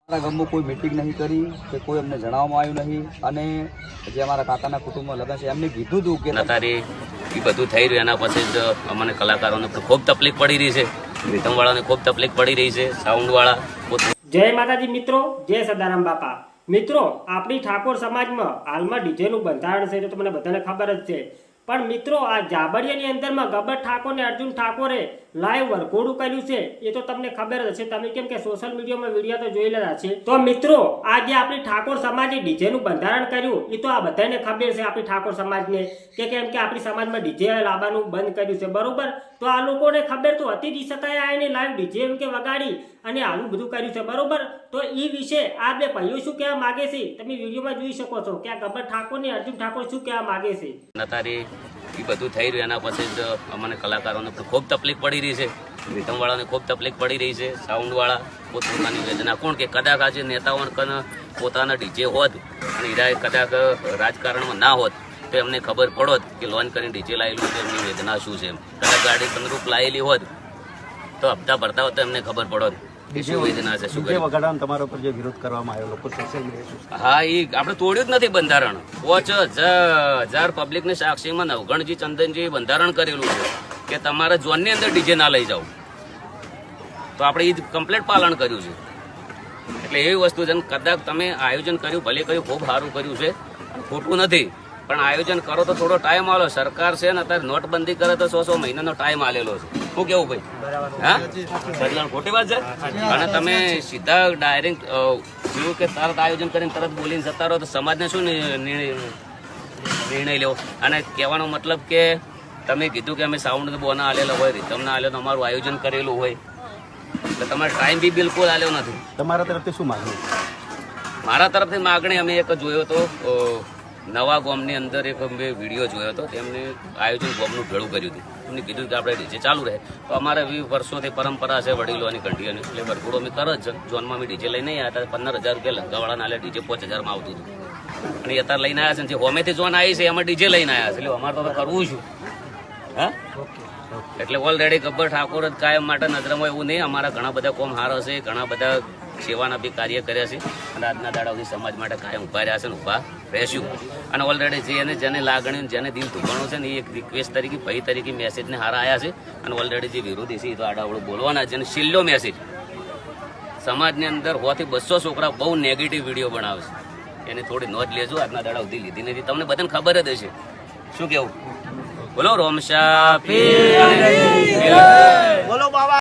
અમારા ગામમાં કોઈ મિટિંગ નહીં કરી કે કોઈ અમને જણાવવામાં આવ્યું નહીં અને જે અમારા કાકાના કુટુંબમાં લગ્ન છે એમને કીધું હતું કે નતારી એ બધું થઈ રહ્યું એના પછી જ અમને કલાકારોને પણ ખૂબ તકલીફ પડી રહી છે, રીધમવાળાને ખૂબ તકલીફ પડી રહી છે, સાઉન્ડવાળા. જય માતાજી મિત્રો, જય સદારામ બાપા. મિત્રો, આપણી ઠાકોર સમાજમાં હાલમાં ડીજેનું બંધારણ છે તો તમને બધાને ખબર જ છે. પણ મિત્રો, આ જાબડિયાની અંદરમાં ગબ્બર ઠાકોર ને અર્જુન ઠાકોરે લાઈવ વરઘોડું કર્યું છે એ તો તમને ખબર જ છે. તમે કેમ કે સોશિયલ મીડિયામાં વિડીયો તો જોઈ લેલા છે. તો મિત્રો, આ જે આપણી ઠાકોર સમાજે ડીજેનું બંધારણ કર્યું એ તો આ બધાને ખબર છે આપણી ઠાકોર સમાજને કે કેમ કે આપણી સમાજમાં ડીજે લાવવાનું બંધ કર્યું છે, બરોબર. તો આ લોકોને ખબર તો હતી જ છતાંય આને લાઈવ ડીજે એમ કે વગાડી અને આનું બધું કર્યું છે, બરોબર. તો એ વિશે આ બે ભાઈઓ શું કહેવા માંગે છે તમે વિડીયોમાં જોઈ શકો છો કે આ ગબ્બર ઠાકોર ને અર્જુન ઠાકોર શું કહેવા માંગે છે. નતારી એ બધું થઈ રહ્યું એના પછી જ અમને કલાકારોને પણ ખૂબ તકલીફ પડી રહી છે, રીધમવાળાને ખૂબ તકલીફ પડી રહી છે, સાઉન્ડવાળા પોતપોતાની વેદના. કોણ કે કદાચ આજે નેતાઓ પોતાના ડીજે હોત અને હીરા કદાચ રાજકારણમાં ના હોત તો એમને ખબર પડોત કે લોન કરીને ડીજે લાવેલું છે, એમની વેદના શું છે. કદાચ ગાડી પંદરૂપ લાવેલી હોત તો હપ્તા ભરતા હોત તો એમને ખબર પડોત કે શું વેદના છે, શું વગાડવાનો તમારા ઉપર જે વિરોધ કરવામાં આવ્યો લોકો સોશિયલ મીડિયા. હા, એ આપણે તોડ્યું જ નથી બંધારણ. 5000 પબ્લિકની સાક્ષીમાં નવગણજી ચંદનજી બંધારણ કરેલું છે કે તમારા ઝોનની અંદર ડીજે ના લઈ જાઓ. તો આપણે એ જ કમ્પ્લીટ પાલન કર્યું છે. એટલે એવી વસ્તુ છે કદાચ તમે આયોજન કર્યું, ભલે કર્યું, ખૂબ સારું કર્યું છે, ખોટું નથી. પણ આયોજન કરો તો થોડો ટાઈમ આલો. સરકાર છે ને અત્યારે નોટબંધી કરે તો 100 મહિનાનો ટાઈમ આલેલો છે. શું કેવું ભાઈ? હા, બદલાણ ખોટી વાત છે. અને તમે સીધા ડાયરેક્ટ જેવું કે તરત આયોજન કરીને તરત બોલીને જતા રહો તો સમાજને શું નિર્ણય લેવો? અને કહેવાનો મતલબ કે તમે કીધું કે અમે સાઉન્ડ બોના આલેલા હોય, રીધમના આલેલો, અમારું આયોજન કરેલું હોય તો તમારે ટાઈમ બી બિલકુલ આલ્યો નથી. તમારા તરફથી શું માગણી? મારા તરફથી માગણી અમે એક જોયો હતો, નવા ગામની અંદર એક મેં વિડીયો જોયો હતો. તેમને આયોજન ગામનું ભેળું કર્યું હતું. એમને કીધું કે આપણે ડીજે ચાલુ રહે. તો અમારે વર્ષોથી પરંપરા છે વડીલોની ઘંટીઓની, એટલે વરઘોડો અમે કરે જ. ઝોનમાં અમે ડીજે લઈને આવ્યા હતા. 15,000 રૂપિયા લંગાવાળાના આલે ડીજે 5,000માં આવતું હતું. અને અત્યારે લઈને આવ્યા છે જે હોમેથી ઝોન આવી છે એમાં ડીજે લઈને આવ્યા છે. એટલે અમારે તો કરવું છું. હા, એટલે ઓલરેડી ગબ્બર ઠાકોર જ કાયમ માટે નજરમાં એવું નહીં. અમારા ઘણા બધા કોમ હાર હશે, ઘણા બધા સેવાના બી કાર્ય કર્યા છે અને આજના દાડાઓથી સમાજ માટે કાયમ ઉભા રહ્યા છે ને ઉભા રહેશું. અને ઓલરેડી જેને લાગણી, જેને દિલ ધુકાણું છે ને એ એક રિક્વેસ્ટ તરીકે, ભાઈ તરીકે મેસેજને હારા આવ્યા છે. અને ઓલરેડી જે વિરોધી છે એ તો આડાવડું બોલવાના છે. અને છેલ્લો મેસેજ, સમાજની અંદર 100 થી 200 છોકરા બહુ નેગેટિવ વિડીયો બનાવે છે, એની થોડી નોંધ લેજો. આજના દાડાઓથી લીધી નથી, તમને બધાને ખબર જ હશે. શું કેવું? બોલો રોમશા પીર, બોલો બાબા.